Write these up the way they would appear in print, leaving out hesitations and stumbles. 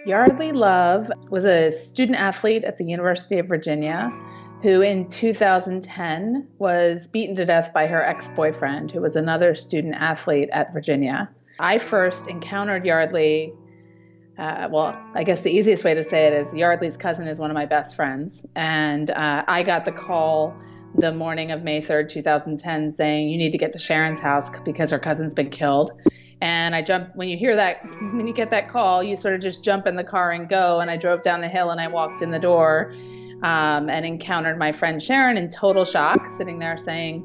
Yeardley Love was a student athlete at the University of Virginia who in 2010 was beaten to death by her ex-boyfriend, who was another student athlete at Virginia. I first encountered Yeardley, I guess the easiest way to say it is Yeardley's cousin is one of my best friends. And I got the call the morning of May 3rd, 2010, saying, you need to get to Sharon's house because her cousin's been killed. And I jumped, when you get that call, you sort of just jump in the car and go. And I drove down the hill and I walked in the door and encountered my friend Sharon in total shock, sitting there saying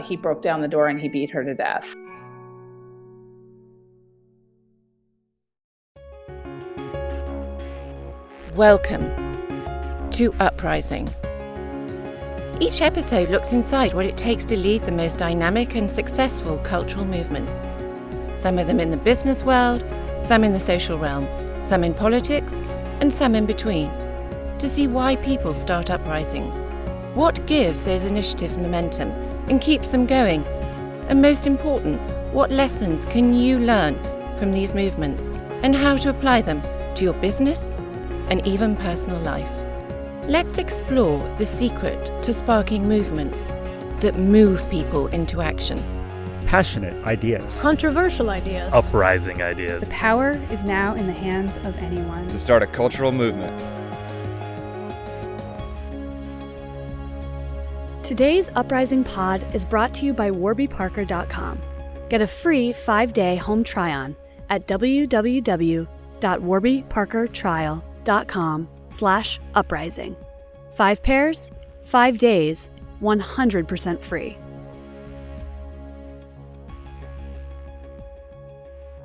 he broke down the door and he beat her to death. Welcome to Uprising. Each episode looks inside what it takes to lead the most dynamic and successful cultural movements. Some of them in the business world, some in the social realm, some in politics, and some in between, to see why people start uprisings. What gives those initiatives momentum and keeps them going? And most important, what lessons can you learn from these movements and how to apply them to your business and even personal life? Let's explore the secret to sparking movements that move people into action. Passionate ideas. Controversial ideas. Uprising ideas. The power is now in the hands of anyone. To start a cultural movement. Today's Uprising Pod is brought to you by warbyparker.com. Get a free 5-day home try-on at www.warbyparkertrial.com/uprising. 5 pairs, 5 days, 100% free.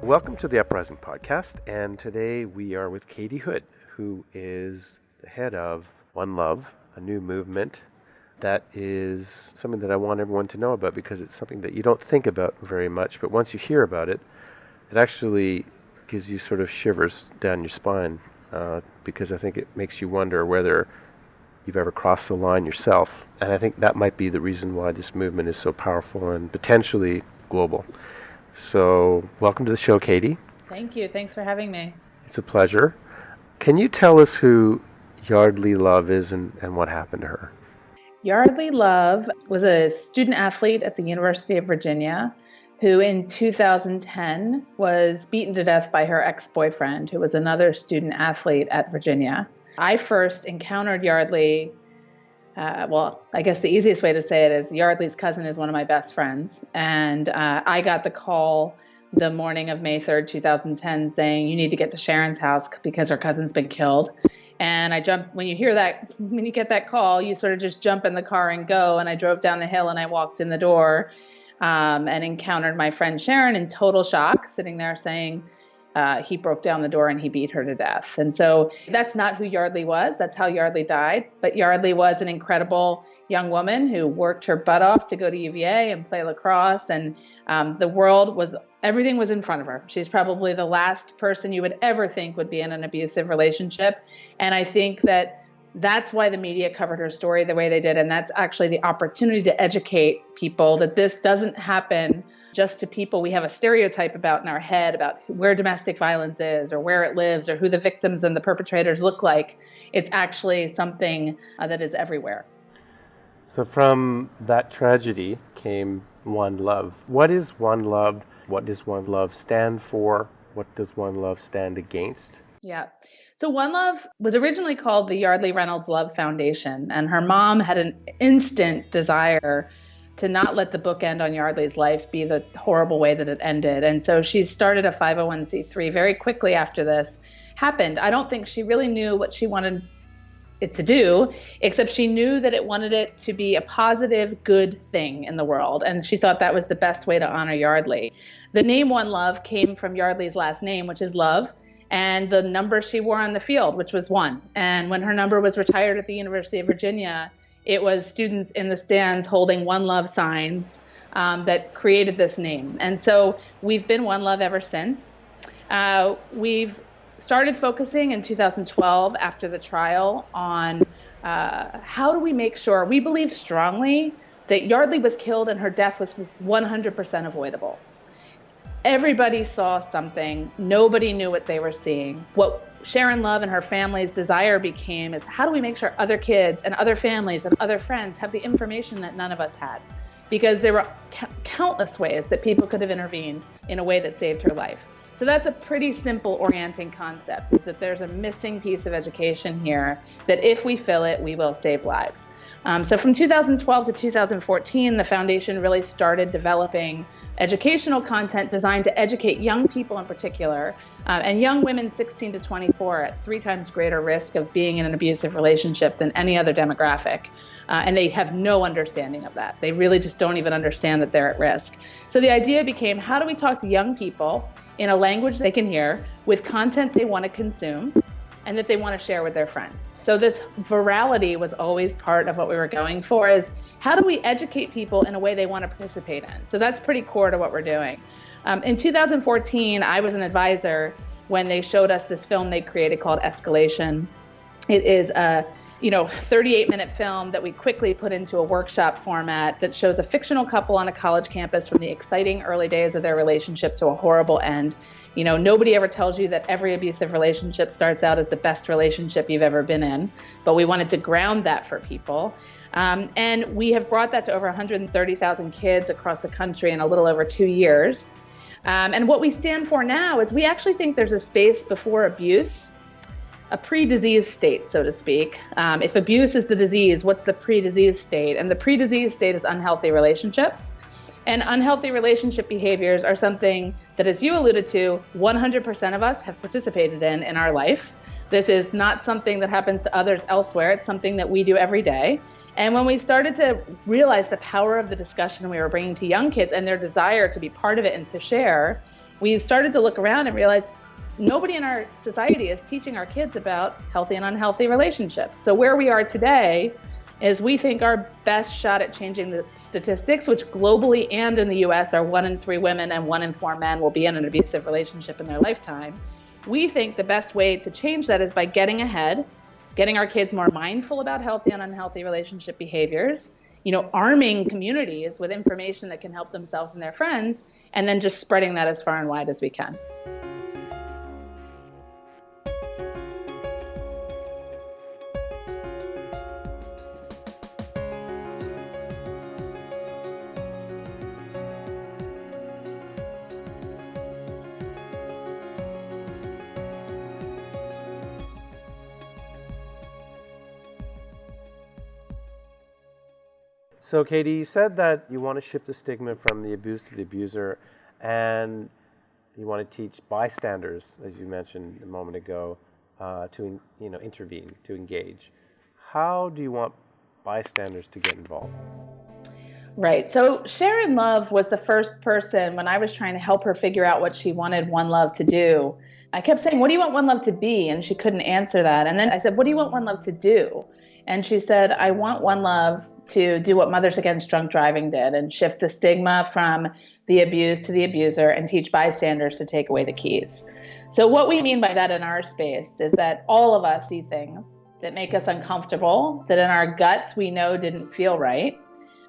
Welcome to the Uprising Podcast, and today we are with Katie Hood, who is the head of One Love, a new movement that is something that I want everyone to know about because it's something that you don't think about very much, but once you hear about it, it actually gives you sort of shivers down your spine because I think it makes you wonder whether you've ever crossed the line yourself, and I think that might be the reason why this movement is so powerful and potentially global. So, welcome to the show, Katie. Thank you. Thanks for having me. It's a pleasure. Can you tell us who Yeardley Love is and what happened to her? Yeardley Love was a student athlete at the University of Virginia who in 2010 was beaten to death by her ex-boyfriend, who was another student athlete at Virginia. I first encountered Yeardley, I guess the easiest way to say it is Yeardley's cousin is one of my best friends. And I got the call the morning of May 3rd, 2010, saying, you need to get to Sharon's house because her cousin's been killed. And when you get that call, you sort of just jump in the car and go. And I drove down the hill and I walked in the door and encountered my friend Sharon in total shock, sitting there saying he broke down the door and he beat her to death. And so that's not who Yeardley was. That's how Yeardley died. But Yeardley was an incredible young woman who worked her butt off to go to UVA and play lacrosse. And everything was in front of her. She's probably the last person you would ever think would be in an abusive relationship. And I think that's why the media covered her story the way they did. And that's actually the opportunity to educate people that this doesn't happen just to people we have a stereotype about in our head about where domestic violence is or where it lives or who the victims and the perpetrators look like. It's actually something that is everywhere. So from that tragedy came One Love. What is One Love? What does One Love stand for? What does One Love stand against? Yeah. So One Love was originally called the Yeardley Reynolds Love Foundation, and her mom had an instant desire to not let the book end on Yeardley's life be the horrible way that it ended. And so she started a 501c3 very quickly after this happened. I don't think she really knew what she wanted it to do, except she knew that it wanted it to be a positive, good thing in the world. And she thought that was the best way to honor Yeardley. The name One Love came from Yeardley's last name, which is Love, and the number she wore on the field, which was 1. And when her number was retired at the University of Virginia, it was students in the stands holding One Love signs that created this name. And so we've been One Love ever since. We've started focusing in 2012 after the trial on how do we make sure, we believe strongly that Yeardley was killed and her death was 100% avoidable. Everybody saw something. Nobody knew what they were seeing. What Sharon Love and her family's desire became is how do we make sure other kids and other families and other friends have the information that none of us had? Because there were countless ways that people could have intervened in a way that saved her life. So that's a pretty simple orienting concept, is that there's a missing piece of education here that if we fill it, we will save lives. So from 2012 to 2014, the foundation really started developing educational content designed to educate young people in particular, and young women 16 to 24 at 3 times greater risk of being in an abusive relationship than any other demographic. And they have no understanding of that. They really just don't even understand that they're at risk. So the idea became, how do we talk to young people in a language they can hear with content they want to consume and that they want to share with their friends? So this virality was always part of what we were going for, is how do we educate people in a way they want to participate in? So that's pretty core to what we're doing. In 2014, I was an advisor when they showed us this film they created called Escalation. It is a 38-minute film that we quickly put into a workshop format that shows a fictional couple on a college campus from the exciting early days of their relationship to a horrible end. Nobody ever tells you that every abusive relationship starts out as the best relationship you've ever been in, but we wanted to ground that for people. And we have brought that to over 130,000 kids across the country in a little over 2 years. And what we stand for now is we actually think there's a space before abuse, a pre-disease state, so to speak. If abuse is the disease, what's the pre-disease state? And the pre-disease state is unhealthy relationships. And unhealthy relationship behaviors are something that, as you alluded to, 100% of us have participated in our life. This is not something that happens to others elsewhere. It's something that we do every day. And when we started to realize the power of the discussion we were bringing to young kids and their desire to be part of it and to share, we started to look around and realize nobody in our society is teaching our kids about healthy and unhealthy relationships. So where we are today is we think our best shot at changing the statistics, which globally and in the US are 1 in 3 women and 1 in 4 men will be in an abusive relationship in their lifetime. We think the best way to change that is by getting ahead, getting our kids more mindful about healthy and unhealthy relationship behaviors, arming communities with information that can help themselves and their friends, and then just spreading that as far and wide as we can. So, Katie, you said that you want to shift the stigma from the abused to the abuser, and you want to teach bystanders, as you mentioned a moment ago, to intervene, to engage. How do you want bystanders to get involved? Right. So Sharon Love was the first person when I was trying to help her figure out what she wanted One Love to do. I kept saying, what do you want One Love to be? And she couldn't answer that. And then I said, what do you want One Love to do? And she said, I want One Love to do what Mothers Against Drunk Driving did and shift the stigma from the abused to the abuser and teach bystanders to take away the keys. So what we mean by that in our space is that all of us see things that make us uncomfortable, that in our guts we know didn't feel right,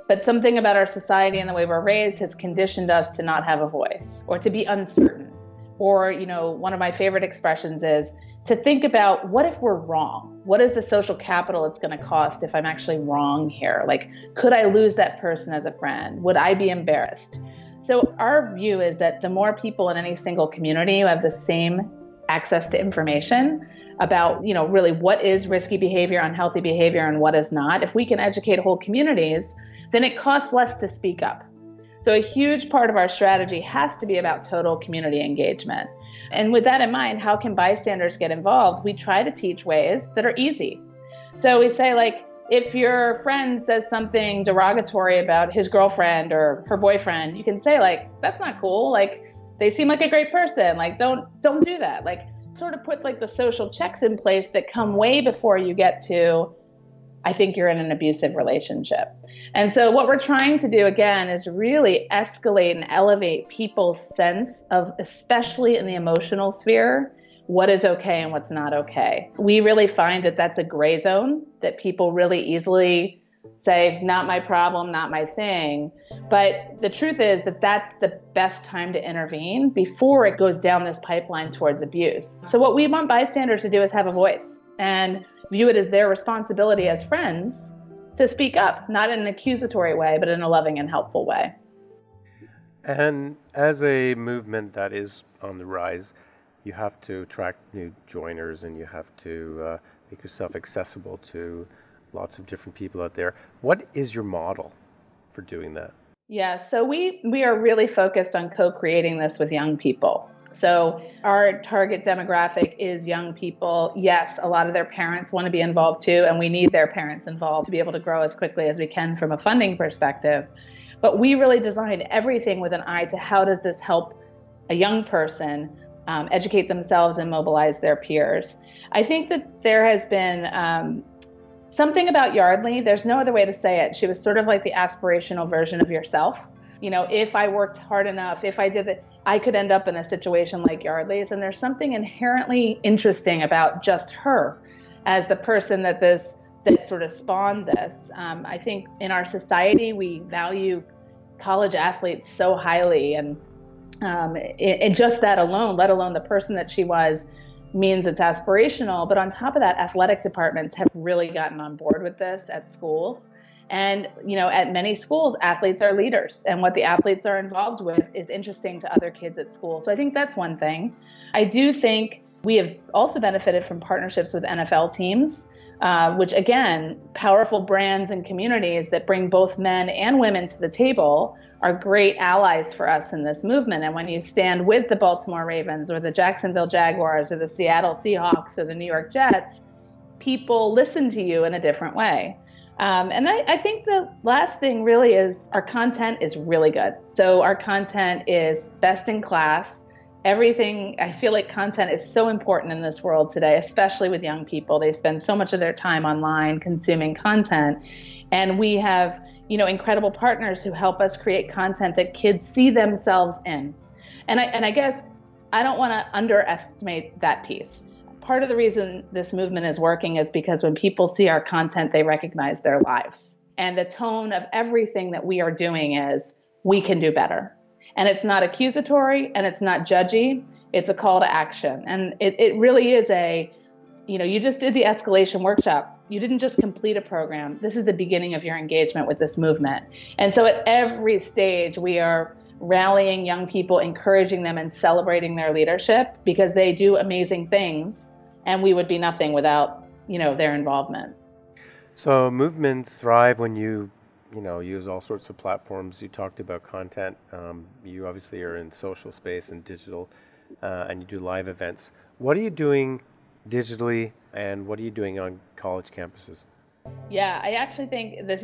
but something about our society and the way we're raised has conditioned us to not have a voice or to be uncertain. Or, one of my favorite expressions is to think about, what if we're wrong? What is the social capital it's going to cost if I'm actually wrong here? Like, could I lose that person as a friend? Would I be embarrassed? So our view is that the more people in any single community who have the same access to information about, really what is risky behavior, unhealthy behavior, and what is not, if we can educate whole communities, then it costs less to speak up. So a huge part of our strategy has to be about total community engagement. And with that in mind, how can bystanders get involved? We try to teach ways that are easy. So we say, if your friend says something derogatory about his girlfriend or her boyfriend, you can say, that's not cool. They seem like a great person. Don't do that. Sort of put the social checks in place that come way before you get to, I think you're in an abusive relationship. And so what we're trying to do, again, is really escalate and elevate people's sense of, especially in the emotional sphere, what is okay and what's not okay. We really find that that's a gray zone that people really easily say, not my problem, not my thing. But the truth is that that's the best time to intervene before it goes down this pipeline towards abuse. So what we want bystanders to do is have a voice and view it as their responsibility as friends to speak up, not in an accusatory way, but in a loving and helpful way. And as a movement that is on the rise, you have to attract new joiners and you have to make yourself accessible to lots of different people out there. What is your model for doing that? Yeah, so we are really focused on co-creating this with young people. So our target demographic is young people. Yes, a lot of their parents want to be involved too, and we need their parents involved to be able to grow as quickly as we can from a funding perspective. But we really designed everything with an eye to how does this help a young person educate themselves and mobilize their peers. I think that there has been something about Yeardley, there's no other way to say it. She was sort of like the aspirational version of yourself. You know, if I worked hard enough, if I did it, I could end up in a situation like Yeardley's. And there's something inherently interesting about just her as the person that sort of spawned this. I think in our society, we value college athletes so highly. And just that alone, let alone the person that she was, means it's aspirational. But on top of that, athletic departments have really gotten on board with this at schools. And, you know, at many schools, athletes are leaders, and what the athletes are involved with is interesting to other kids at school. So I think that's one thing. I do think we have also benefited from partnerships with NFL teams, which again, powerful brands and communities that bring both men and women to the table are great allies for us in this movement. And when you stand with the Baltimore Ravens or the Jacksonville Jaguars or the Seattle Seahawks or the New York Jets, people listen to you in a different way. And I think the last thing really is our content is really good. So our content is best in class. Everything, I feel like content is so important in this world today, especially with young people. They spend so much of their time online consuming content. And we have, you know, incredible partners who help us create content that kids see themselves in. And I guess I don't want to underestimate that piece. Part of the reason this movement is working is because when people see our content, they recognize their lives. And the tone of everything that we are doing is, we can do better. And it's not accusatory and it's not judgy. It's a call to action. And it really is you just did the escalation workshop. You didn't just complete a program. This is the beginning of your engagement with this movement. And so at every stage, we are rallying young people, encouraging them and celebrating their leadership because they do amazing things. And we would be nothing without, their involvement. So movements thrive when you use all sorts of platforms. You talked about content. You obviously are in social space and digital, and you do live events. What are you doing digitally, and what are you doing on college campuses? Yeah, I actually think this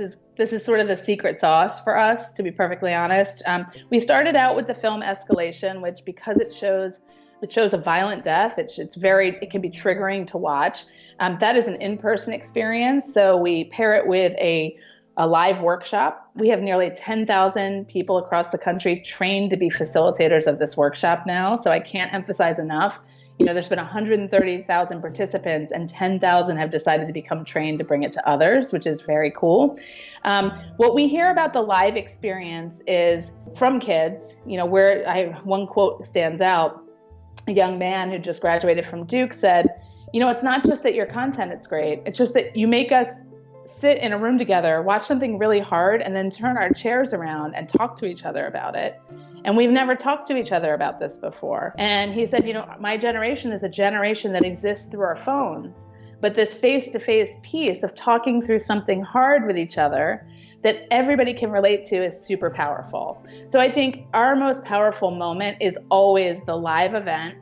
is sort of the secret sauce for us, to be perfectly honest. We started out with the film Escalation, which because it shows a violent death. It can be triggering to watch. That is an in-person experience. So we pair it with a live workshop. We have nearly 10,000 people across the country trained to be facilitators of this workshop now. So I can't emphasize enough. There's been 130,000 participants and 10,000 have decided to become trained to bring it to others, which is very cool. What we hear about the live experience is from kids, one quote stands out. A young man who just graduated from Duke said, it's not just that your content is great. It's just that you make us sit in a room together, watch something really hard, and then turn our chairs around and talk to each other about it. And we've never talked to each other about this before. And he said, my generation is a generation that exists through our phones. But this face-to-face piece of talking through something hard with each other that everybody can relate to is super powerful. So I think our most powerful moment is always the live event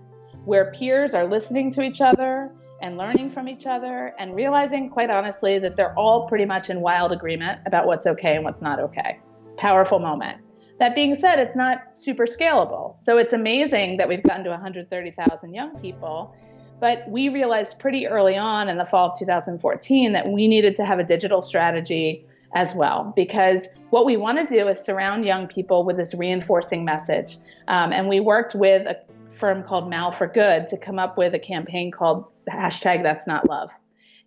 where peers are listening to each other and learning from each other and realizing, quite honestly, that they're all pretty much in wild agreement about what's okay and what's not okay. Powerful moment. That being said, it's not super scalable. So it's amazing that we've gotten to 130,000 young people, but we realized pretty early on in the fall of 2014 that we needed to have a digital strategy as well, because what we want to do is surround young people with this reinforcing message. And we worked with a firm called Mal for Good to come up with a campaign called #That'sNotLove.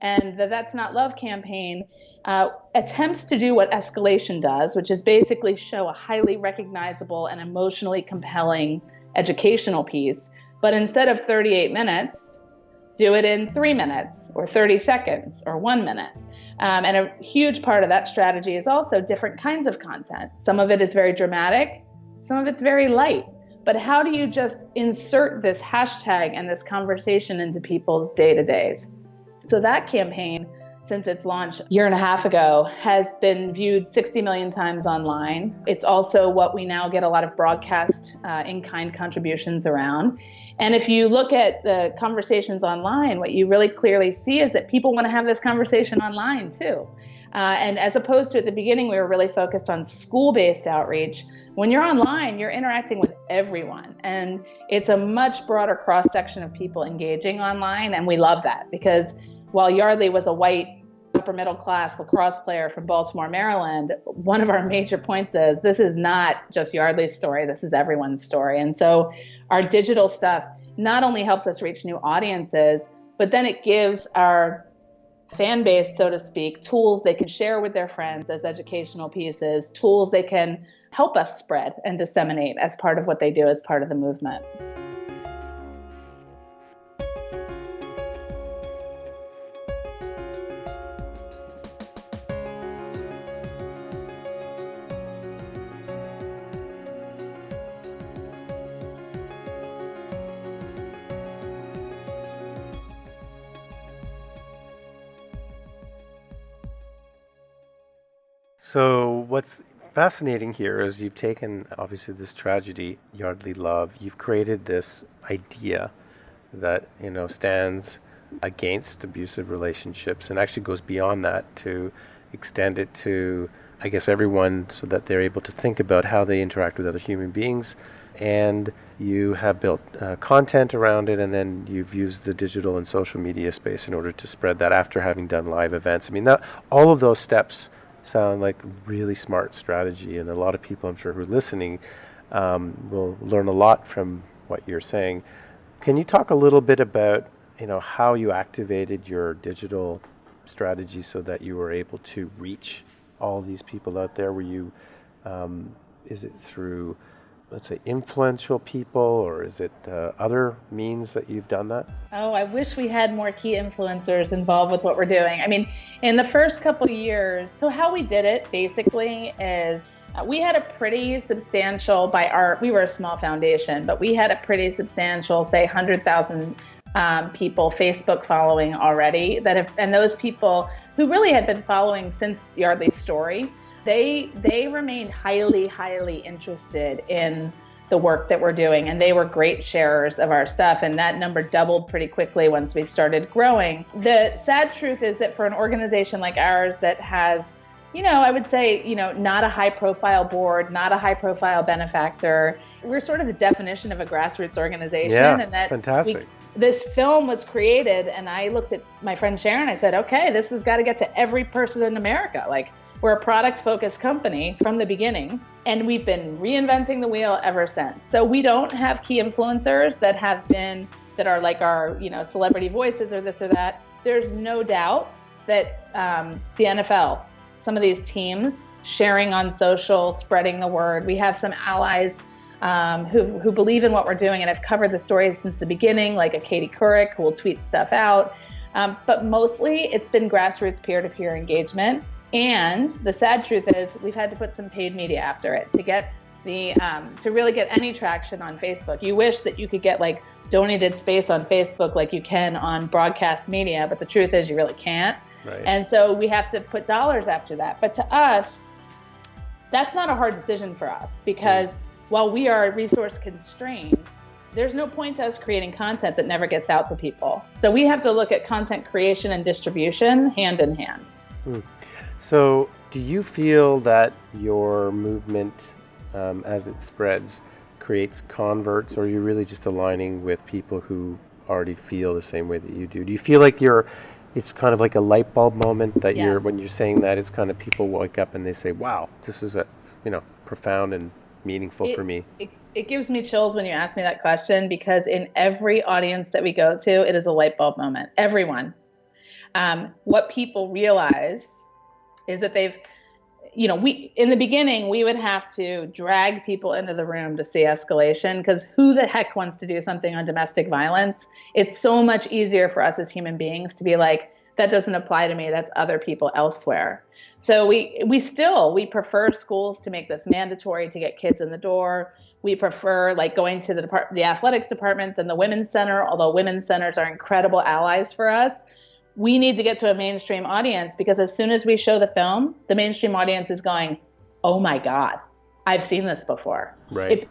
And the That's Not Love campaign attempts to do what escalation does, which is basically show a highly recognizable and emotionally compelling educational piece. But instead of 38 minutes, do it in 3 minutes or 30 seconds or 1 minute. And a huge part of that strategy is also different kinds of content. Some of it is very dramatic, some of it's very light. But how do you just insert this hashtag and this conversation into people's day-to-days? So that campaign, since its launch a year and a half ago, has been viewed 60 million times online. It's also what we now get a lot of broadcast in-kind contributions around. And if you look at the conversations online, what you really clearly see is that people want to have this conversation online too. And as opposed to at the beginning, we were really focused on school-based outreach. When you're online, you're interacting with everyone. And it's a much broader cross-section of people engaging online. And we love that because while Yeardley was a white upper middle class lacrosse player from Baltimore, Maryland, one of our major points is this is not just Yeardley's story, this is everyone's story. And so our digital stuff not only helps us reach new audiences, but then it gives our fan base, so to speak, tools they can share with their friends as educational pieces, tools they can help us spread and disseminate as part of what they do as part of the movement. So what's fascinating here is you've taken, obviously, this tragedy, Yeardley Love. You've created this idea that, stands against abusive relationships and actually goes beyond that to extend it to, I guess, everyone so that they're able to think about how they interact with other human beings. And you have built content around it, and then you've used the digital and social media space in order to spread that after having done live events. I mean, all of those steps sound like really smart strategy, and a lot of people, I'm sure, who are listening will learn a lot from what you're saying. Can you talk a little bit about, how you activated your digital strategy so that you were able to reach all these people out there? Were you, is it through, let's say, influential people, or is it other means that you've done that? Oh, I wish we had more key influencers involved with what we're doing. I mean, in the first couple of years, so how we did it basically is we had a pretty substantial, we were a small foundation, but we had a pretty substantial, say 100,000 people Facebook following already and those people who really had been following since Yeardley's story, they remained highly, highly interested in the work that we're doing, and they were great sharers of our stuff, and that number doubled pretty quickly once we started growing. The sad truth is that for an organization like ours that has, I would say, not a high-profile board, not a high-profile benefactor, we're sort of the definition of a grassroots organization. Yeah, and that fantastic. This film was created, and I looked at my friend Sharon, I said, okay, this has got to get to every person in America. Like, we're a product-focused company from the beginning, and we've been reinventing the wheel ever since. So we don't have key influencers that are like our, celebrity voices or this or that. There's no doubt that the NFL, some of these teams sharing on social, spreading the word. We have some allies who believe in what we're doing and have covered the story since the beginning, like a Katie Couric, who will tweet stuff out. But mostly it's been grassroots peer-to-peer engagement. And the sad truth is we've had to put some paid media after it to get to really get any traction on Facebook. You wish that you could get like donated space on Facebook like you can on broadcast media, but the truth is you really can't. Right. And so we have to put dollars after that. But to us, that's not a hard decision for us because while we are resource constrained, there's no point to us creating content that never gets out to people. So we have to look at content creation and distribution hand in hand. So do you feel that your movement, as it spreads, creates converts, or are you really just aligning with people who already feel the same way that you do? Do you feel like it's kind of like a light bulb moment that Yes. when you're saying that, it's kind of people wake up and they say, wow, this is profound and meaningful for me? It gives me chills when you ask me that question because in every audience that we go to, it is a light bulb moment. Everyone. what people realize is that in the beginning, we would have to drag people into the room to see escalation, because who the heck wants to do something on domestic violence? It's so much easier for us as human beings to be like, that doesn't apply to me. That's other people elsewhere. So we prefer schools to make this mandatory to get kids in the door. We prefer like going to the athletics department than the women's center, although women's centers are incredible allies for us. We need to get to a mainstream audience, because as soon as we show the film, the mainstream audience is going, oh my God, I've seen this before. Right.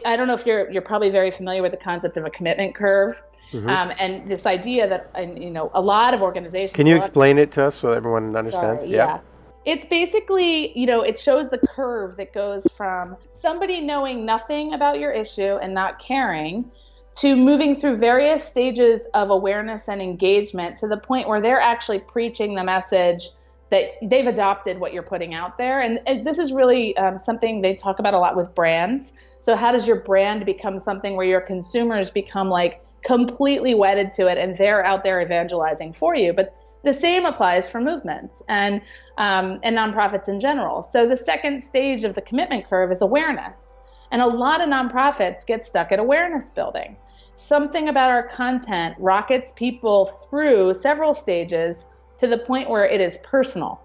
I don't know if you're probably very familiar with the concept of a commitment curve. Mm-hmm. And this idea that, a lot of organizations. Can you explain it to us so everyone understands? Sorry, yeah. It's basically, it shows the curve that goes from somebody knowing nothing about your issue and not caring to moving through various stages of awareness and engagement to the point where they're actually preaching the message that they've adopted what you're putting out there. And this is really something they talk about a lot with brands. So how does your brand become something where your consumers become like completely wedded to it and they're out there evangelizing for you? But the same applies for movements and nonprofits in general. So the second stage of the commitment curve is awareness. And a lot of nonprofits get stuck at awareness building. Something about our content rockets people through several stages to the point where it is personal.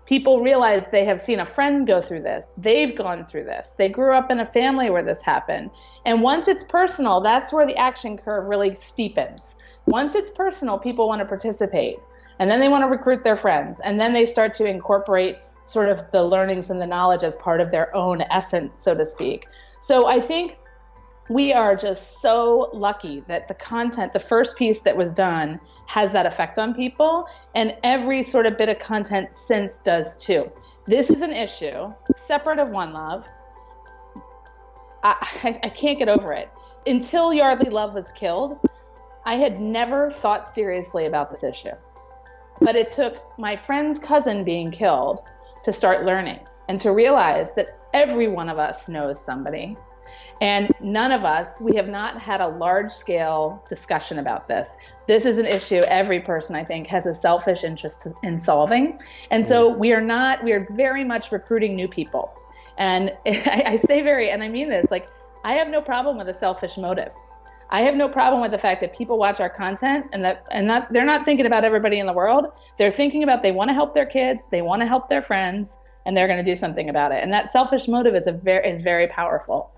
People realize they have seen a friend go through this. They've gone through this. They grew up in a family where this happened. And once it's personal, that's where the action curve really steepens. Once it's personal, people want to participate. And then they want to recruit their friends. And then they start to incorporate sort of the learnings and the knowledge as part of their own essence, so to speak. So I think we are just so lucky that the content, the first piece that was done, has that effect on people, and every sort of bit of content since does too. This is an issue separate of One Love. I can't get over it. Until Yeardley Love was killed, I had never thought seriously about this issue. But it took my friend's cousin being killed to start learning and to realize that every one of us knows somebody. And none of us, we have not had a large-scale discussion about this. This is an issue every person, I think, has a selfish interest in solving. And so we are very much recruiting new people. And I say and I mean this, like, I have no problem with a selfish motive. I have no problem with the fact that people watch our content and they're not thinking about everybody in the world. They're thinking about they want to help their kids, they want to help their friends, and they're going to do something about it. And that selfish motive is very powerful.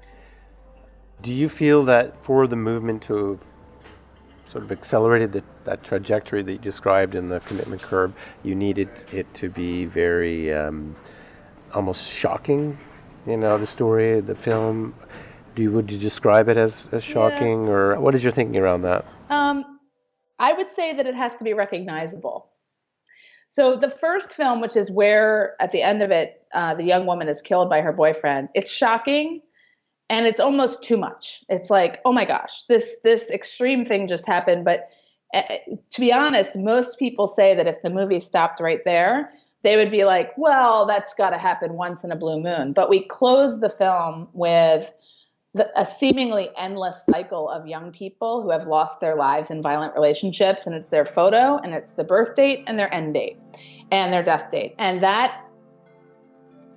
Do you feel that for the movement to have sort of accelerated that trajectory that you described in the commitment curve, you needed it to be very almost shocking, the story, the film? Would you describe it as shocking, or what is your thinking around that? I would say that it has to be recognizable. So the first film, which is where at the end of it, the young woman is killed by her boyfriend, it's shocking. And it's almost too much. It's like, oh my gosh, this extreme thing just happened. But to be honest, most people say that if the movie stopped right there, they would be like, well, that's got to happen once in a blue moon. But we close the film with a seemingly endless cycle of young people who have lost their lives in violent relationships. And it's their photo, and it's the birth date and their end date and their death date. And that,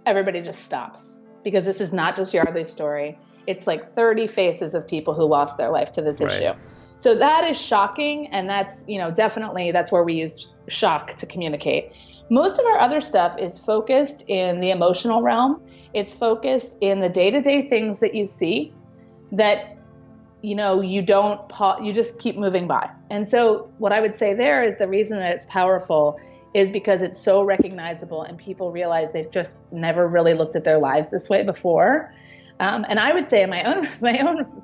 everybody just stops. Because this is not just Yeardley's story. It's like 30 faces of people who lost their life to this issue. So that is shocking. And that's, definitely that's where we use shock to communicate. Most of our other stuff is focused in the emotional realm. It's focused in the day-to-day things that you see that, you just keep moving by. And so what I would say there is the reason that it's powerful is because it's so recognizable and people realize they've just never really looked at their lives this way before. And I would say in my own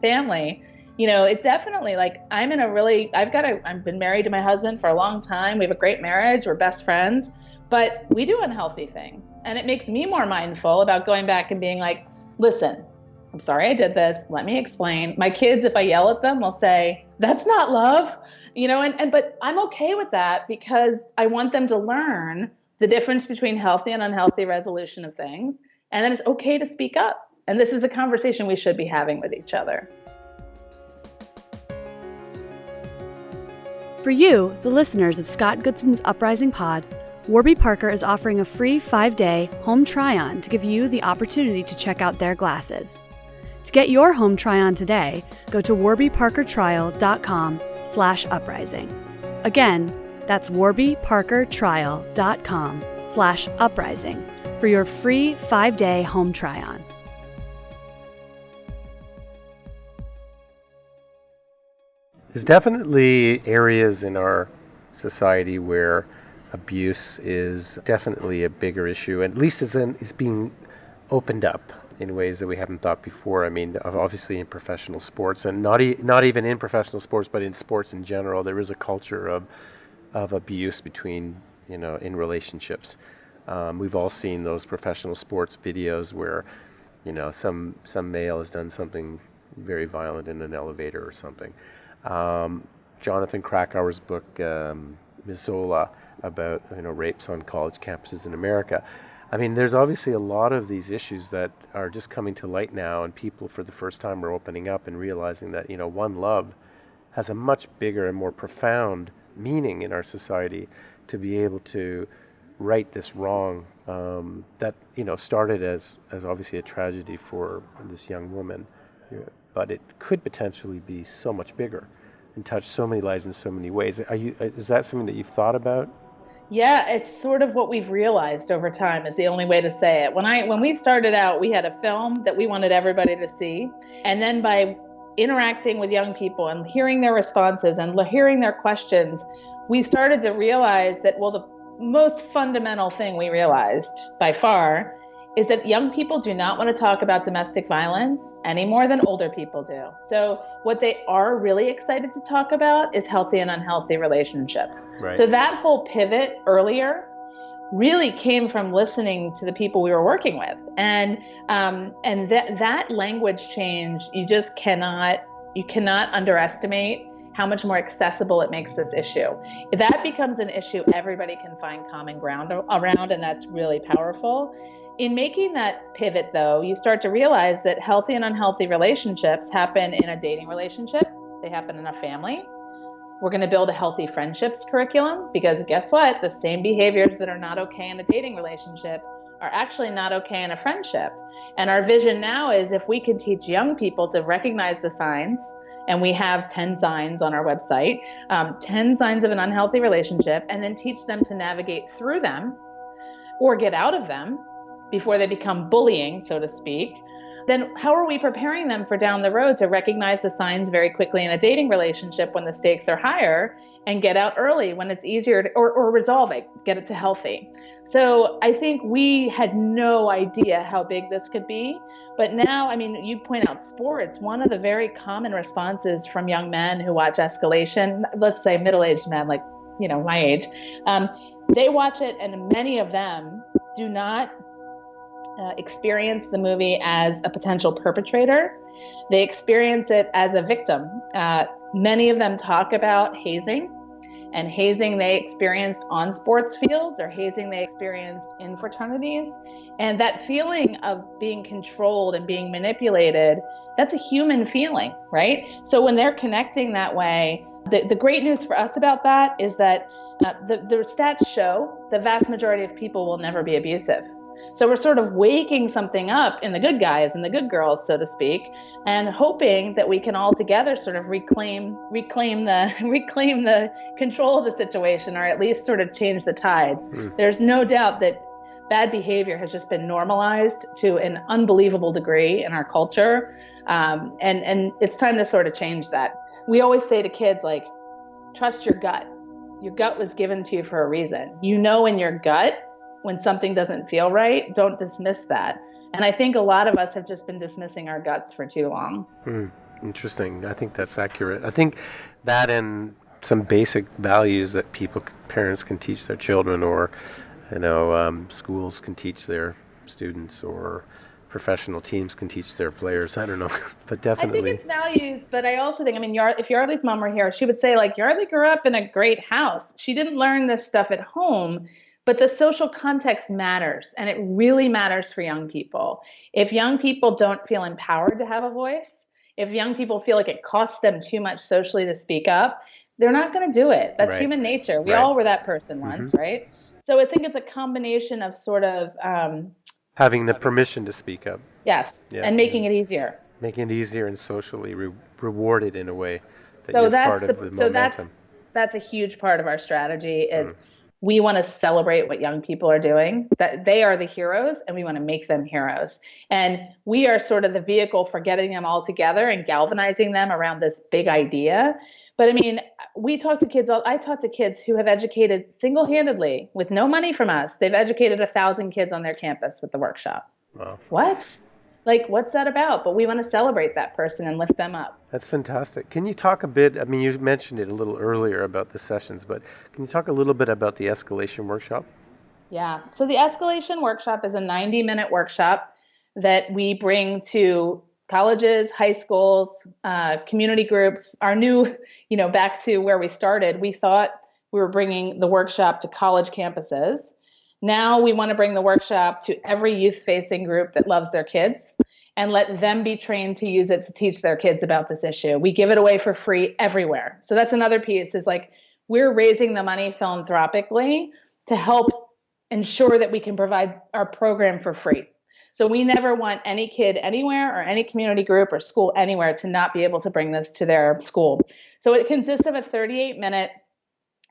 family, it definitely, like, I've been married to my husband for a long time. We have a great marriage. We're best friends, but we do unhealthy things. And it makes me more mindful about going back and being like, listen, I'm sorry I did this. Let me explain. My kids, if I yell at them, will say, that's not love. But I'm okay with that because I want them to learn the difference between healthy and unhealthy resolution of things. And then it's okay to speak up. And this is a conversation we should be having with each other. For you, the listeners of Scott Goodson's Uprising Pod, Warby Parker is offering a free 5-day home try-on to give you the opportunity to check out their glasses. To get your home try-on today, go to warbyparkertrial.com/uprising. Again, that's warbyparkertrial.com/uprising for your free 5-day home try-on. There's definitely areas in our society where abuse is definitely a bigger issue, at least it's being opened up in ways that we haven't thought before. I mean, obviously in professional sports, and not even in professional sports, but in sports in general, there is a culture of abuse between, in relationships. We've all seen those professional sports videos where, some male has done something very violent in an elevator or something. Jonathan Krakauer's book, Missoula, about rapes on college campuses in America. I mean, there's obviously a lot of these issues that are just coming to light now, and people for the first time are opening up and realizing that One Love has a much bigger and more profound meaning in our society to be able to right this wrong that started as obviously a tragedy for this young woman, but it could potentially be so much bigger and touch so many lives in so many ways. Is that something that you've thought about? Yeah, it's sort of what we've realized over time is the only way to say it. When we started out, we had a film that we wanted everybody to see. And then by interacting with young people and hearing their responses and hearing their questions, we started to realize that, well, the most fundamental thing we realized by far is that young people do not want to talk about domestic violence any more than older people do. So what they are really excited to talk about is healthy and unhealthy relationships. Right. So that whole pivot earlier really came from listening to the people we were working with. And that language change, you cannot underestimate how much more accessible it makes this issue. If that becomes an issue everybody can find common ground around, and that's really powerful. In making that pivot, though, you start to realize that healthy and unhealthy relationships happen in a dating relationship. They happen in a family. We're going to build a healthy friendships curriculum because guess what? The same behaviors that are not okay in a dating relationship are actually not okay in a friendship. And our vision now is if we can teach young people to recognize the signs, and we have 10 signs on our website, 10 signs of an unhealthy relationship, and then teach them to navigate through them or get out of them before they become bullying, so to speak, then how are we preparing them for down the road to recognize the signs very quickly in a dating relationship when the stakes are higher and get out early when it's easier to, or resolve it, get it to healthy. So I think we had no idea how big this could be. But now, I mean, you point out sports, one of the very common responses from young men who watch escalation, let's say middle-aged men, like, my age, they watch it and many of them do not experience the movie as a potential perpetrator. They experience it as a victim. Many of them talk about hazing, and hazing they experienced on sports fields or hazing they experienced in fraternities. And that feeling of being controlled and being manipulated, that's a human feeling, right? So when they're connecting that way, the great news for us about that is that the stats show the vast majority of people will never be abusive. So we're sort of waking something up in the good guys and the good girls, so to speak, and hoping that we can all together sort of reclaim the control of the situation, or at least sort of change the tides. There's no doubt that bad behavior has just been normalized to an unbelievable degree in our culture, and it's time to sort of change that. We always say to kids, like, trust your gut. Your gut was given to you for a reason. In your gut when something doesn't feel right. Don't dismiss that. And I think a lot of us have just been dismissing our guts for too long. Interesting. I think that's accurate. I think that and some basic values that parents can teach their children, or schools can teach their students, or professional teams can teach their players. I don't know, but definitely. I think it's values, but I also think, if Yeardley's mom were here, she would say, like, Yeardley grew up in a great house. She didn't learn this stuff at home, but the social context matters, and it really matters for young people. If young people don't feel empowered to have a voice, if young people feel like it costs them too much socially to speak up, they're not going to do it. That's Right. human nature. We Right. all were that person once, right? So I think it's a combination of sort of, Having the permission to speak up. yes, Yeah. and making it easier. Making it easier and socially rewarded in a way that So you're that's part of the so momentum. that's a huge part of our strategy is we want to celebrate what young people are doing, that they are the heroes, and we want to make them heroes. And we are sort of the vehicle for getting them all together and galvanizing them around this big idea. But I mean, I talk to kids who have educated single-handedly with no money from us. They've educated 1,000 kids on their campus with the workshop. Wow. What? Like, what's that about? But we want to celebrate that person and lift them up. That's fantastic. Can you talk a bit, I mean, you mentioned it a little earlier about the sessions, but can you talk a little bit about the escalation workshop? Yeah. So the escalation workshop is a 90-minute workshop that we bring to colleges, high schools, community groups. Our new, back to where we started, we thought we were bringing the workshop to college campuses. Now we want to bring the workshop to every youth-facing group that loves their kids and let them be trained to use it to teach their kids about this issue. We give it away for free everywhere. So that's another piece is like we're raising the money philanthropically to help ensure that we can provide our program for free. So we never want any kid anywhere or any community group or school anywhere to not be able to bring this to their school. So it consists of a 38-minute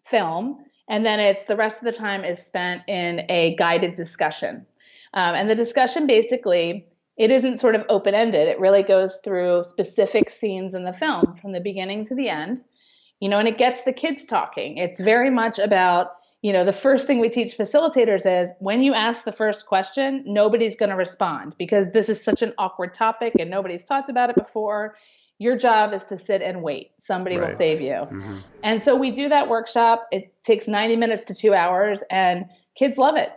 film, and then the rest of the time is spent in a guided discussion. And the discussion basically, it isn't sort of open-ended. It really goes through specific scenes in the film from the beginning to the end, and it gets the kids talking. It's very much about, the first thing we teach facilitators is when you ask the first question, nobody's going to respond because this is such an awkward topic and nobody's talked about it before. Your job is to sit and wait. Somebody will save you. Mm-hmm. And so we do that workshop. It takes 90 minutes to 2 hours, and kids love it.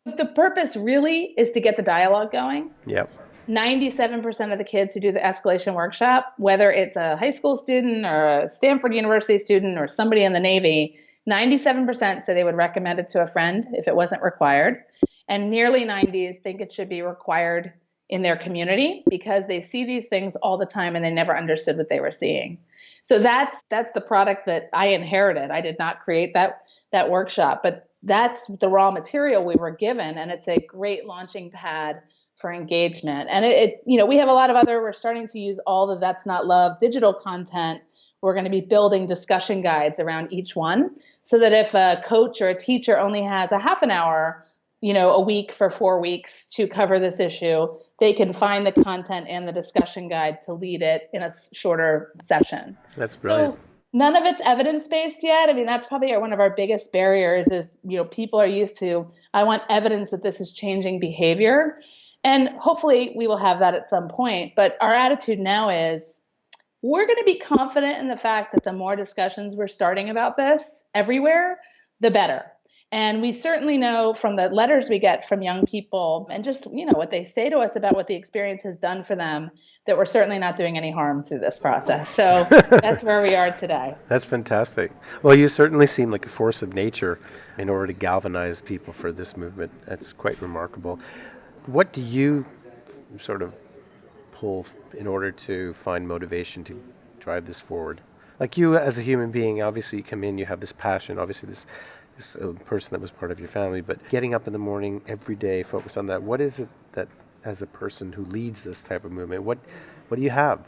The purpose really is to get the dialogue going. Yep. 97% of the kids who do the escalation workshop, whether it's a high school student or a Stanford University student or somebody in the Navy, 97% say they would recommend it to a friend if it wasn't required. And nearly 90% think it should be required in their community because they see these things all the time and they never understood what they were seeing. So that's the product that I inherited. I did not create that workshop, but that's the raw material we were given, and it's a great launching pad for engagement. And we have a lot of we're starting to use all the That's Not Love digital content. We're going to be building discussion guides around each one so that if a coach or a teacher only has a half an hour, a week for 4 weeks to cover this issue, they can find the content and the discussion guide to lead it in a shorter session. That's brilliant. So none of it's evidence-based yet. I mean, that's probably one of our biggest barriers is, people are used to, I want evidence that this is changing behavior. And hopefully we will have that at some point. But our attitude now is we're going to be confident in the fact that the more discussions we're starting about this everywhere, the better. And we certainly know from the letters we get from young people and just, what they say to us about what the experience has done for them, that we're certainly not doing any harm through this process. So that's where we are today. That's fantastic. Well, you certainly seem like a force of nature in order to galvanize people for this movement. That's quite remarkable. What do you sort of pull in order to find motivation to drive this forward? Like you as a human being, obviously you come in, you have this passion, obviously this person that was part of your family, but getting up in the morning every day, focus on that. What is it that, as a person who leads this type of movement, what do you have?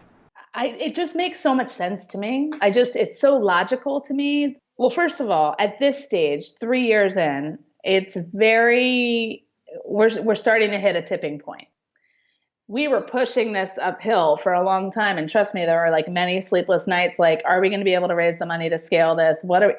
It just makes so much sense to me. It's so logical to me. Well, first of all, at this stage, 3 years in, we're starting to hit a tipping point. We were pushing this uphill for a long time. And trust me, there were like many sleepless nights. Like, are we going to be able to raise the money to scale this? Are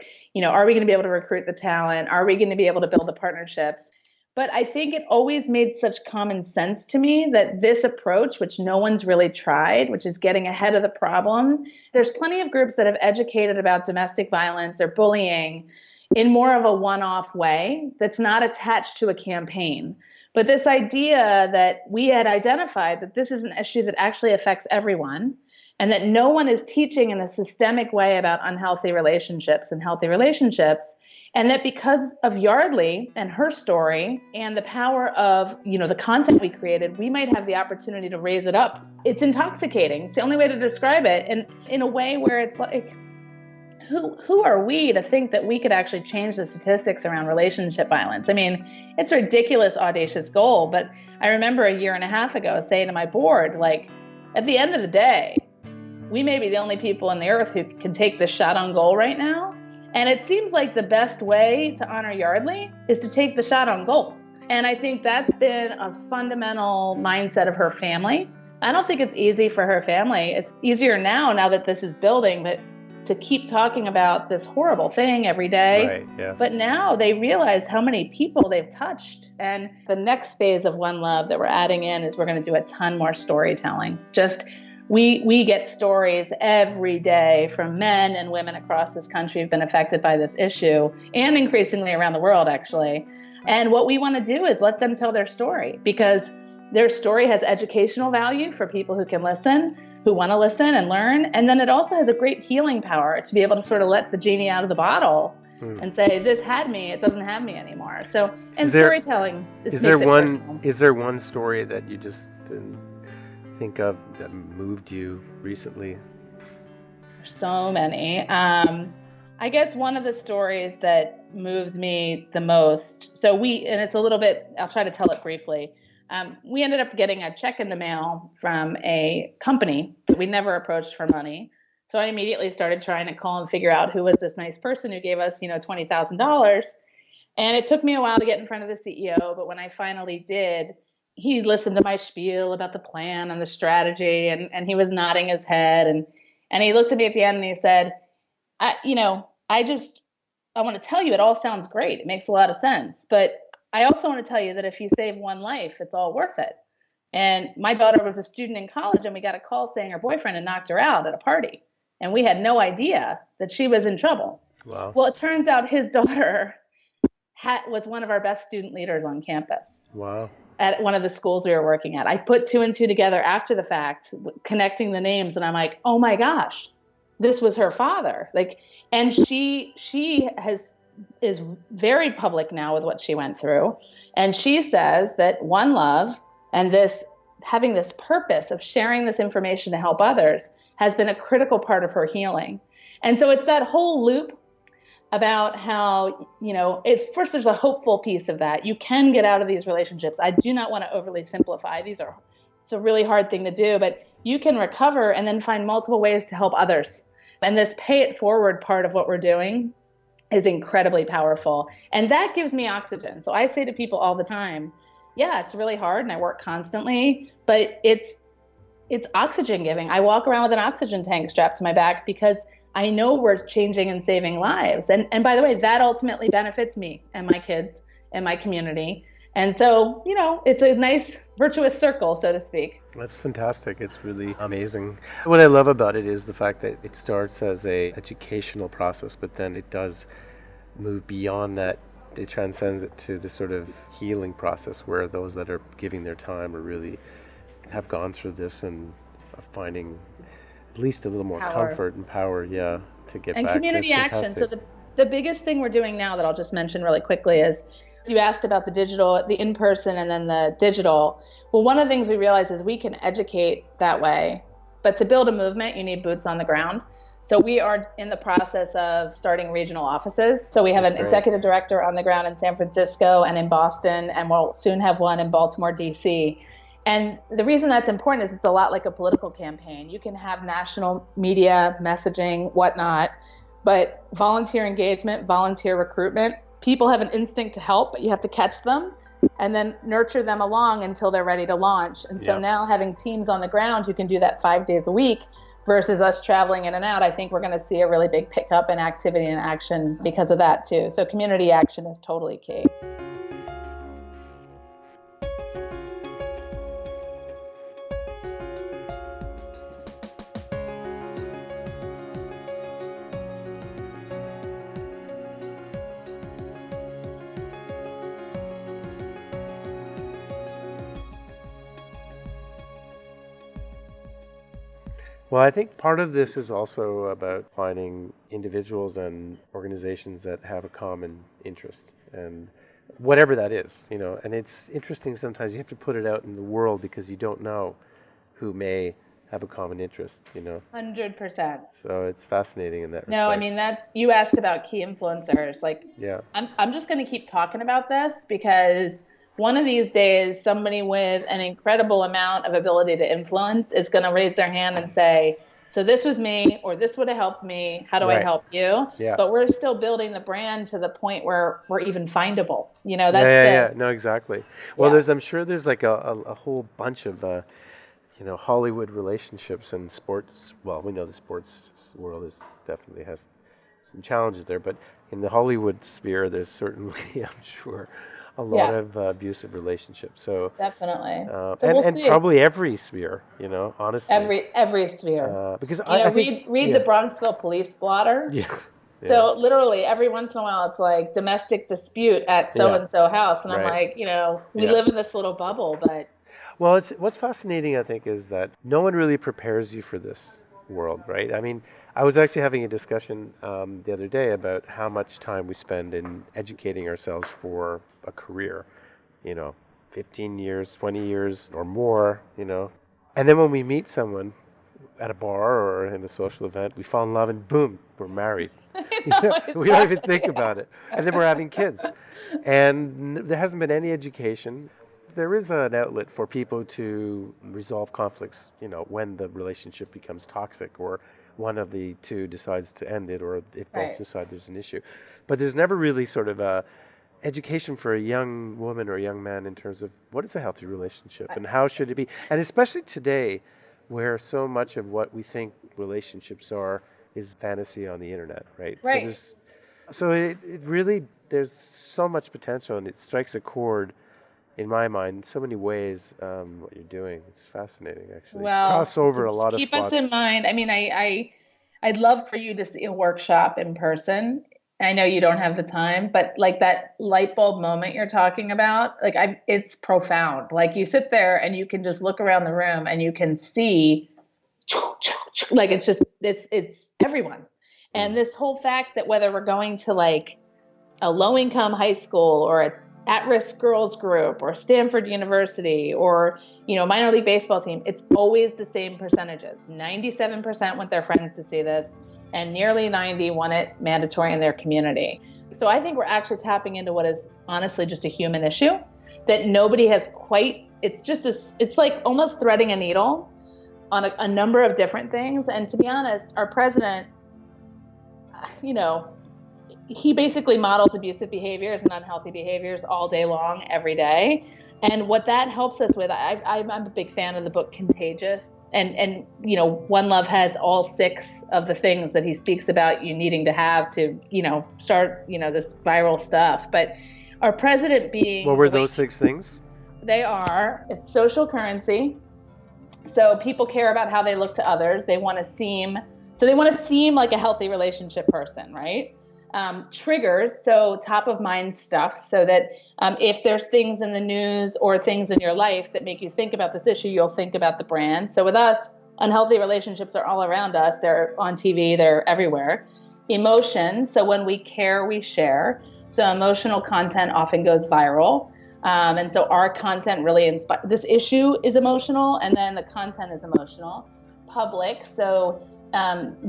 we going to be able to recruit the talent? Are we going to be able to build the partnerships? But I think it always made such common sense to me that this approach, which no one's really tried, which is getting ahead of the problem, there's plenty of groups that have educated about domestic violence or bullying in more of a one-off way that's not attached to a campaign. But this idea that we had identified that this is an issue that actually affects everyone and that no one is teaching in a systemic way about unhealthy relationships and healthy relationships, and that because of Yeardley and her story and the power of, the content we created, we might have the opportunity to raise it up. It's intoxicating. It's the only way to describe it. And in a way where it's like, who are we to think that we could actually change the statistics around relationship violence? I mean, it's a ridiculous, audacious goal, but I remember a year and a half ago saying to my board, like, at the end of the day, we may be the only people on the earth who can take this shot on goal right now. And it seems like the best way to honor Yeardley is to take the shot on goal. And I think that's been a fundamental mindset of her family. I don't think it's easy for her family. It's easier now that this is building, but to keep talking about this horrible thing every day. Right, yeah. But now they realize how many people they've touched. And the next phase of One Love that we're adding in is we're going to do a ton more storytelling. Just we get stories every day from men and women across this country who've been affected by this issue, and increasingly around the world, actually. And what we want to do is let them tell their story, because their story has educational value for people who can listen, who want to listen and learn. And then it also has a great healing power to be able to sort of let the genie out of the bottle and say, this had me, it doesn't have me anymore. So, and storytelling is there one story that you just didn't think of that moved you recently? So many. I guess one of the stories that moved me the most, and it's a little bit, I'll try to tell it briefly. We ended up getting a check in the mail from a company that we never approached for money. So I immediately started trying to call and figure out who was this nice person who gave us, $20,000. And it took me a while to get in front of the CEO, but when I finally did, he listened to my spiel about the plan and the strategy, and he was nodding his head, and he looked at me at the end and he said, I want to tell you, it all sounds great. It makes a lot of sense, but I also want to tell you that if you save one life, it's all worth it. And my daughter was a student in college, and we got a call saying her boyfriend had knocked her out at a party, and we had no idea that she was in trouble. Wow. Well, it turns out his daughter was one of our best student leaders on campus. Wow. At one of the schools we were working at. I put two and two together after the fact, connecting the names, and I'm like, oh my gosh, this was her father. And she is very public now with what she went through. And she says that One Love and having this purpose of sharing this information to help others has been a critical part of her healing. And so it's that whole loop about how, first there's a hopeful piece of that. You can get out of these relationships. I do not want to overly simplify. It's a really hard thing to do, but you can recover and then find multiple ways to help others. And this pay it forward part of what we're doing is incredibly powerful. And that gives me oxygen. So I say to people all the time, yeah, it's really hard and I work constantly, but it's oxygen giving. I walk around with an oxygen tank strapped to my back because I know we're changing and saving lives. And by the way, that ultimately benefits me and my kids and my community. And so, it's a nice virtuous circle, so to speak. That's fantastic. It's really amazing. What I love about it is the fact that it starts as a educational process, but then it does move beyond that. It transcends it to this sort of healing process where those that are giving their time or really have gone through this and are finding at least a little more comfort and power, to get and back. And community action. So the biggest thing we're doing now that I'll just mention really quickly is, you asked about the digital, the in-person, and then the digital. Well, one of the things we realize is we can educate that way, but to build a movement, you need boots on the ground. So we are in the process of starting regional offices. So we have an executive director on the ground in San Francisco and in Boston, and we'll soon have one in Baltimore, DC. And the reason that's important is it's a lot like a political campaign. You can have national media messaging, whatnot, but volunteer engagement, volunteer recruitment, people have an instinct to help, but you have to catch them and then nurture them along until they're ready to launch. And so now having teams on the ground who can do that 5 days a week versus us traveling in and out, I think we're going to see a really big pickup in activity and action because of that too. So community action is totally key. Well, I think part of this is also about finding individuals and organizations that have a common interest, and whatever that is, and it's interesting sometimes you have to put it out in the world because you don't know who may have a common interest, 100%. So it's fascinating in that respect. No, I mean, you asked about key influencers. Like, Yeah. I'm just going to keep talking about this because one of these days, somebody with an incredible amount of ability to influence is going to raise their hand and say, so this was me, or this would have helped me. How do I Right. help you? Yeah. But we're still building the brand to the point where we're even findable. Yeah. No, exactly. Well, Yeah. I'm sure there's like a whole bunch of, Hollywood relationships and sports. Well, we know the sports world definitely has some challenges there, but in the Hollywood sphere, there's certainly, I'm sure, a lot of abusive relationships. So definitely. So and we'll and see. probably every sphere, honestly. Every sphere. Because I think read the Bronxville police blotter. Yeah. So literally every once in a while it's like domestic dispute at so and so house, and I'm Right. like, we live in this little bubble, but Well, what's fascinating, I think, is that no one really prepares you for this world, right? I mean, I was actually having a discussion the other day about how much time we spend in educating ourselves for a career, 15 years, 20 years or more, And then when we meet someone at a bar or in a social event, we fall in love and boom, we're married. We don't even think about it. And then we're having kids. And there hasn't been any education. There is an outlet for people to resolve conflicts, when the relationship becomes toxic or one of the two decides to end it, or if both decide there's an issue. But there's never really sort of a education for a young woman or a young man in terms of what is a healthy relationship and how should it be. And especially today, where so much of what we think relationships are is fantasy on the internet, right? Right. So it really, there's so much potential, and it strikes a chord in my mind in so many ways. What you're doing, it's fascinating, actually. Well, Cross over a lot of keep spots. us in mind. I mean, I'd love for you to see a workshop in person. I know you don't have the time, but like that light bulb moment you're talking about, like it's profound. Like you sit there and you can just look around the room and you can see, like it's everyone. And this whole fact that whether we're going to like a low-income high school or a at-risk girls group or Stanford University or, minor league baseball team, it's always the same percentages. 97% want their friends to see this, and nearly 90 want it mandatory in their community. So I think we're actually tapping into what is honestly just a human issue that nobody has quite, it's like almost threading a needle on a number of different things. And to be honest, our president, he basically models abusive behaviors and unhealthy behaviors all day long, every day. And what that helps us with, I'm a big fan of the book Contagious. And One Love has all 6 of the things that he speaks about you needing to have to, start, this viral stuff. But our president being... What were those 6 things? It's social currency. So people care about how they look to others. They want to seem like a healthy relationship person, right? Triggers, so top of mind stuff, so that if there's things in the news or things in your life that make you think about this issue, you'll think about the brand. So with us, unhealthy relationships are all around us. They're on TV, they're everywhere. Emotion, so when we care, we share. So emotional content often goes viral. And so our content really inspires. This issue is emotional, and then the content is emotional. Public, so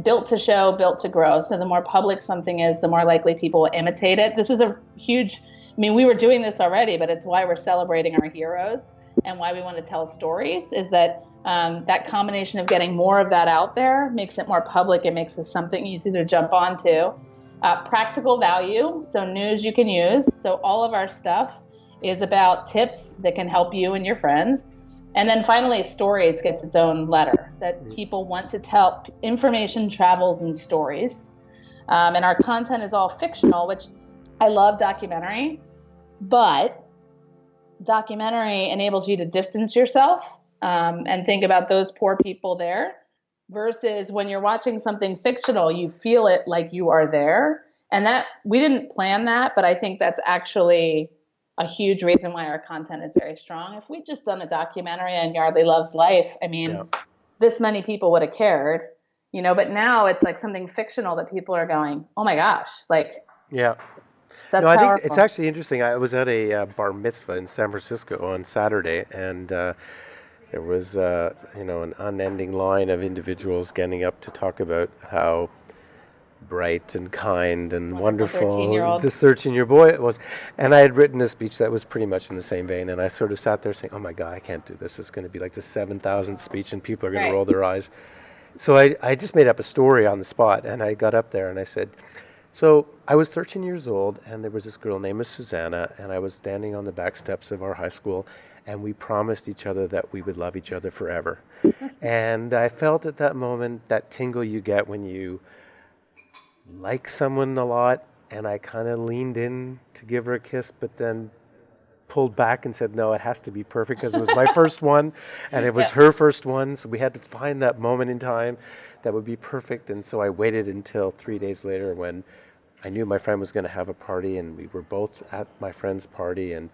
built to show, built to grow. So the more public something is, the more likely people will imitate it. This is a huge, we were doing this already, but it's why we're celebrating our heroes and why we want to tell stories, is that that combination of getting more of that out there makes it more public. It makes it something easy to jump onto. Practical value, so news you can use. So all of our stuff is about tips that can help you and your friends. And then finally, stories gets its own letter that people want to tell. Information travels in stories. And our content is all fictional, which I love documentary, but documentary enables you to distance yourself and think about those poor people there, versus when you're watching something fictional, you feel it like you are there. And that, we didn't plan that, but I think that's actually a huge reason why our content is very strong. If we'd just done a documentary on Yeardley Love's life, this many people would have cared, but now it's like something fictional that people are going, oh my gosh, like, yeah. That's no, I powerful. think it's actually interesting. I was at a bar mitzvah in San Francisco on Saturday, and there was, an unending line of individuals getting up to talk about how bright and kind and wonderful 13-year-old. this 13-year boy was. And I had written a speech that was pretty much in the same vein, and I sort of sat there saying, oh my God, I can't do this. It's going to be like the 7,000th speech and people are going to roll their eyes. So I just made up a story on the spot, and I got up there and I said, so I was 13 years old, and there was this girl named Susanna, and I was standing on the back steps of our high school, and we promised each other that we would love each other forever. And I felt at that moment that tingle you get when you like someone a lot, and I kind of leaned in to give her a kiss, but then pulled back and said, no, it has to be perfect because it was my first one, and it was her first one, so we had to find that moment in time that would be perfect. And so I waited until 3 days later when I knew my friend was going to have a party, and we were both at my friend's party, and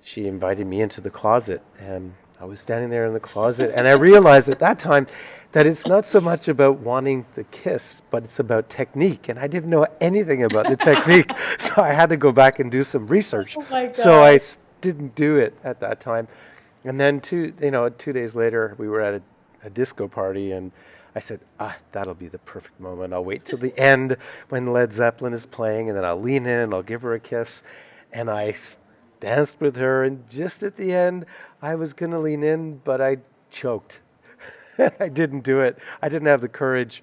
she invited me into the closet, and I was standing there in the closet, and I realized at that time that it's not so much about wanting the kiss, but it's about technique. And I didn't know anything about the technique, so I had to go back and do some research. Oh my God. So I didn't do it at that time. And then 2 days later, we were at a disco party, and I said, that'll be the perfect moment. I'll wait till the end when Led Zeppelin is playing, and then I'll lean in and I'll give her a kiss. And I danced with her, and just at the end, I was going to lean in, but I choked. I didn't do it. I didn't have the courage.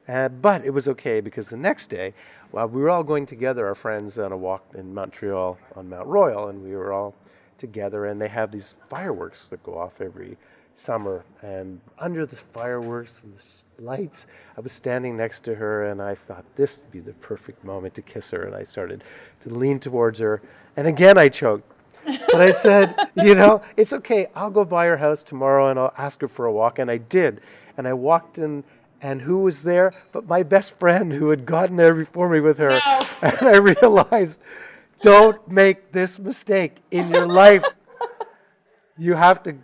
But it was okay, because the next day, while we were all going together, our friends, on a walk in Montreal on Mount Royal, and we were all together, and they have these fireworks that go off every summer. And under the fireworks and the lights, I was standing next to her, and I thought this would be the perfect moment to kiss her. And I started to lean towards her, and again I choked. But I said, it's okay. I'll go by her house tomorrow and I'll ask her for a walk. And I did. And I walked in, and who was there but my best friend who had gotten there before me with her. No. And I realized, don't make this mistake in your life. You have to,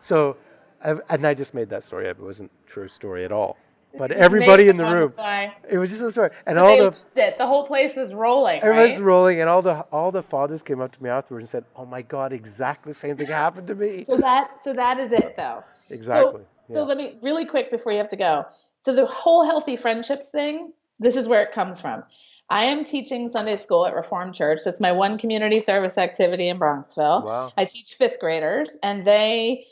So, and I just made that story up. It wasn't a true story at all. But everybody in the room, it was just a story. And the whole place was rolling. Everyone's right? rolling, and all the fathers came up to me afterwards and said, "Oh my God, exactly the same thing happened to me." So that is it, though. Exactly. So let me really quick before you have to go. So the whole healthy friendships thing, this is where it comes from. I am teaching Sunday school at Reformed Church. That's my one community service activity in Bronxville. Wow. I teach fifth graders, and they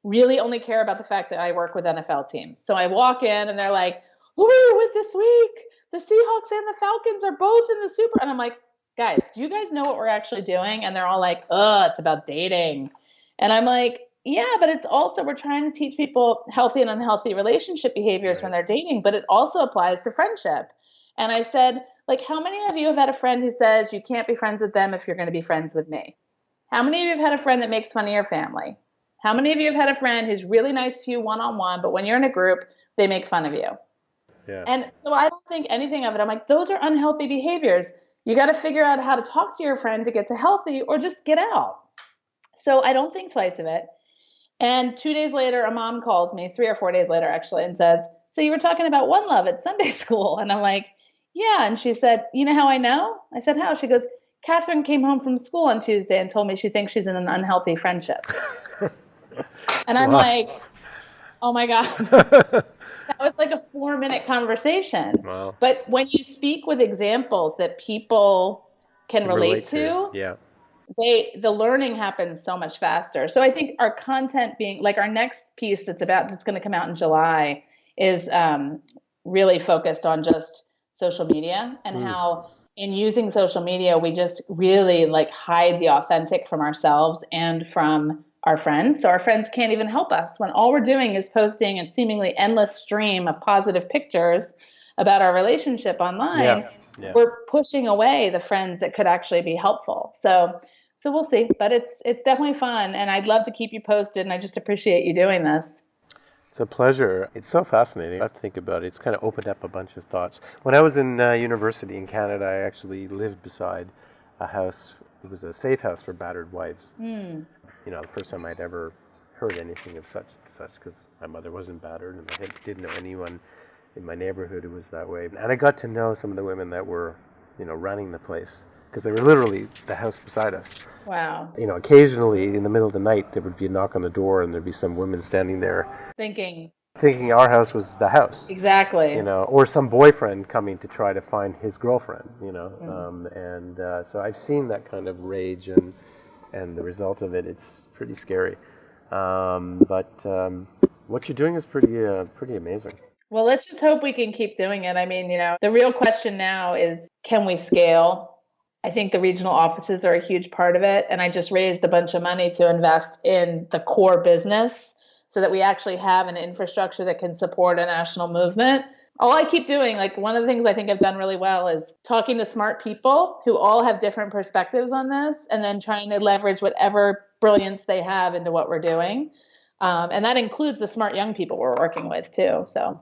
really only care about the fact that I work with NFL teams. So I walk in and they're like, woo, it's this week. The Seahawks and the Falcons are both in the Super. And I'm like, guys, do you guys know what we're actually doing? And they're all like, it's about dating. And I'm like, yeah, but it's also, we're trying to teach people healthy and unhealthy relationship behaviors when they're dating, but it also applies to friendship. And I said, like, how many of you have had a friend who says you can't be friends with them if you're going to be friends with me? How many of you have had a friend that makes fun of your family? How many of you have had a friend who's really nice to you one-on-one, but when you're in a group, they make fun of you? Yeah. And so I don't think anything of it. I'm like, those are unhealthy behaviors. You got to figure out how to talk to your friend to get to healthy, or just get out. So I don't think twice of it. And 2 days later, a mom calls me, 3 or 4 days later, actually, and says, so you were talking about one love at Sunday school. And I'm like, yeah. And she said, you know how I know? I said, how? She goes, Catherine came home from school on Tuesday and told me she thinks she's in an unhealthy friendship. And I'm like, oh my God, that was like a 4-minute conversation. Wow. But when you speak with examples that people can relate to, yeah, the learning happens so much faster. So I think our content being like our next piece that's going to come out in July is really focused on just social media and how in using social media, we just really like hide the authentic from ourselves and from our friends. So our friends can't even help us when all we're doing is posting a seemingly endless stream of positive pictures about our relationship online. Yeah. We're pushing away the friends that could actually be helpful. So we'll see, but it's definitely fun, and I'd love to keep you posted, and I just appreciate you doing this. It's a pleasure. It's so fascinating. I have to think about it. It's kind of opened up a bunch of thoughts. When I was in university in Canada, I actually lived beside a house. It was a safe house for battered wives. The first time I'd ever heard anything of such, because my mother wasn't battered, and I didn't know anyone in my neighborhood who was that way. And I got to know some of the women that were, running the place. because they were literally the house beside us. Wow. You know, occasionally in the middle of the night, there would be a knock on the door and there'd be some women standing there Thinking our house was the house. exactly. You know, or some boyfriend coming to try to find his girlfriend, you know. So I've seen that kind of rage and the result of it. It's pretty scary. But what you're doing is pretty amazing. Well, let's just hope we can keep doing it. I mean, you know, the real question now is, can we scale? I think the regional offices are a huge part of it. And I just raised a bunch of money to invest in the core business so that we actually have an infrastructure that can support a national movement. All I keep doing, like one of the things I think I've done really well is talking to smart people who all have different perspectives on this and then trying to leverage whatever brilliance they have into what we're doing. And that includes the smart young people we're working with too. So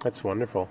that's wonderful.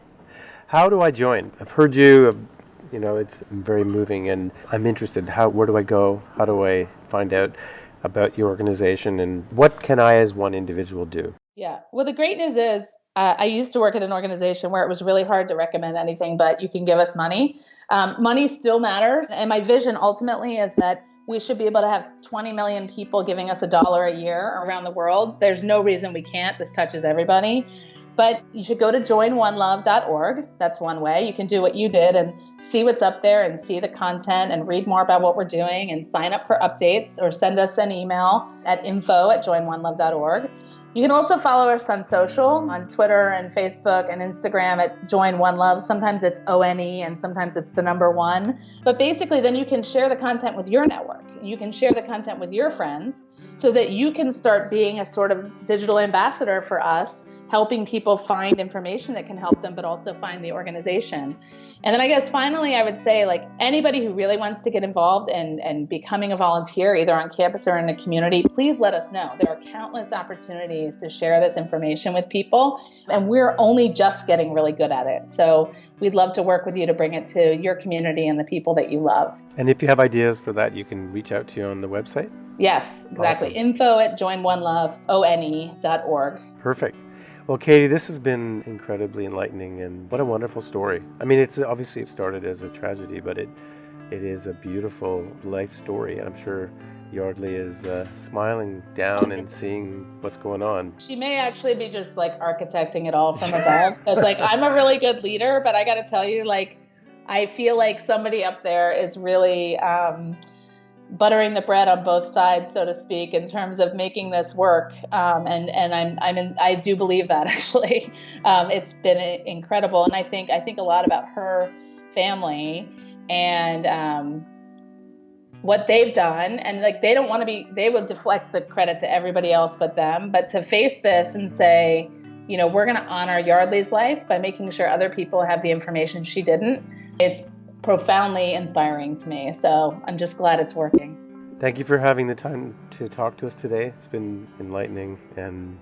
How do I join? I've heard you. You know, it's very moving, and I'm interested. Where do I go? How do I find out about your organization, and what can I as one individual do? Yeah. Well, the great news is I used to work at an organization where it was really hard to recommend anything, but you can give us money. Money still matters. And my vision ultimately is that we should be able to have 20 million people giving us $1 a year around the world. There's no reason we can't. This touches everybody. But you should go to joinonelove.org. That's one way. You can do what you did and see what's up there and see the content and read more about what we're doing and sign up for updates or send us an email at info@joinonelove.org. You can also follow us on social, on Twitter and Facebook and Instagram at Join One Love. Sometimes it's ONE and sometimes it's the number 1. But basically then you can share the content with your network. You can share the content with your friends so that you can start being a sort of digital ambassador for us, helping people find information that can help them, but also find the organization. And then I guess finally, I would say, like, anybody who really wants to get involved and becoming a volunteer, either on campus or in the community, please let us know. There are countless opportunities to share this information with people, and we're only just getting really good at it. So we'd love to work with you to bring it to your community and the people that you love. And if you have ideas for that, you can reach out to you on the website? Yes, exactly. Awesome. info@joinonelove.org. Perfect. Well, Katie, this has been incredibly enlightening, and what a wonderful story. I mean, it started as a tragedy, but it is a beautiful life story. I'm sure Yeardley is smiling down and seeing what's going on. She may actually be just like architecting it all from above. Because like I'm a really good leader, but I got to tell you, like I feel like somebody up there is really buttering the bread on both sides, so to speak, in terms of making this work. I do believe that actually. It's been incredible, and I think a lot about her family and what they've done, and like they will deflect the credit to everybody else but them. But to face this and say, you know, we're going to honor Yeardley's life by making sure other people have the information she didn't. It's profoundly inspiring to me. So I'm just glad it's working. Thank you for having the time to talk to us today. It's been enlightening and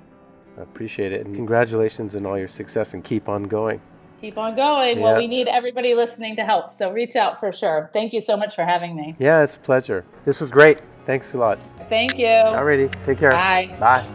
I appreciate it. And congratulations on all your success and keep on going. Keep on going. Yeah. Well, we need everybody listening to help. So reach out for sure. Thank you so much for having me. Yeah, it's a pleasure. This was great. Thanks a lot. Thank you. Alrighty. Take care. Bye. Bye.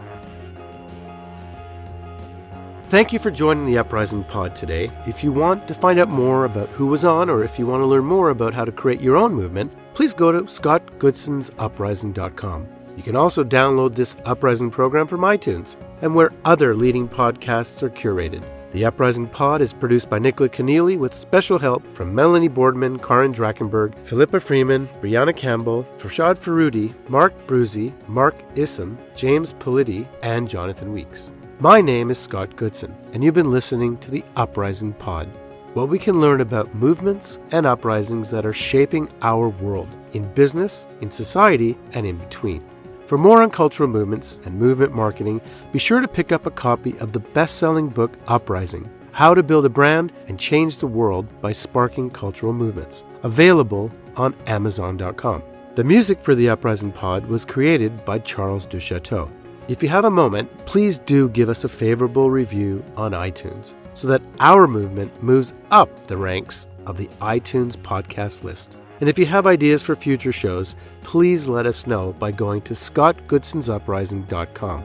Thank you for joining the Uprising Pod today. If you want to find out more about who was on, or if you want to learn more about how to create your own movement, please go to scottgoodsonsuprising.com. You can also download this Uprising program from iTunes and where other leading podcasts are curated. The Uprising Pod is produced by Nicola Keneally with special help from Melanie Boardman, Karin Drachenberg, Philippa Freeman, Brianna Campbell, Farshad Faroudi, Mark Bruzy, Mark Issam, James Politi, and Jonathan Weeks. My name is Scott Goodson, and you've been listening to the Uprising Pod, where we can learn about movements and uprisings that are shaping our world, in business, in society, and in between. For more on cultural movements and movement marketing, be sure to pick up a copy of the best-selling book Uprising, How to Build a Brand and Change the World by Sparking Cultural Movements, available on Amazon.com. The music for the Uprising Pod was created by Charles Duchateau. If you have a moment, please do give us a favorable review on iTunes so that our movement moves up the ranks of the iTunes podcast list. And if you have ideas for future shows, please let us know by going to scottgoodsonsuprising.com.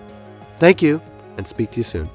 Thank you, and speak to you soon.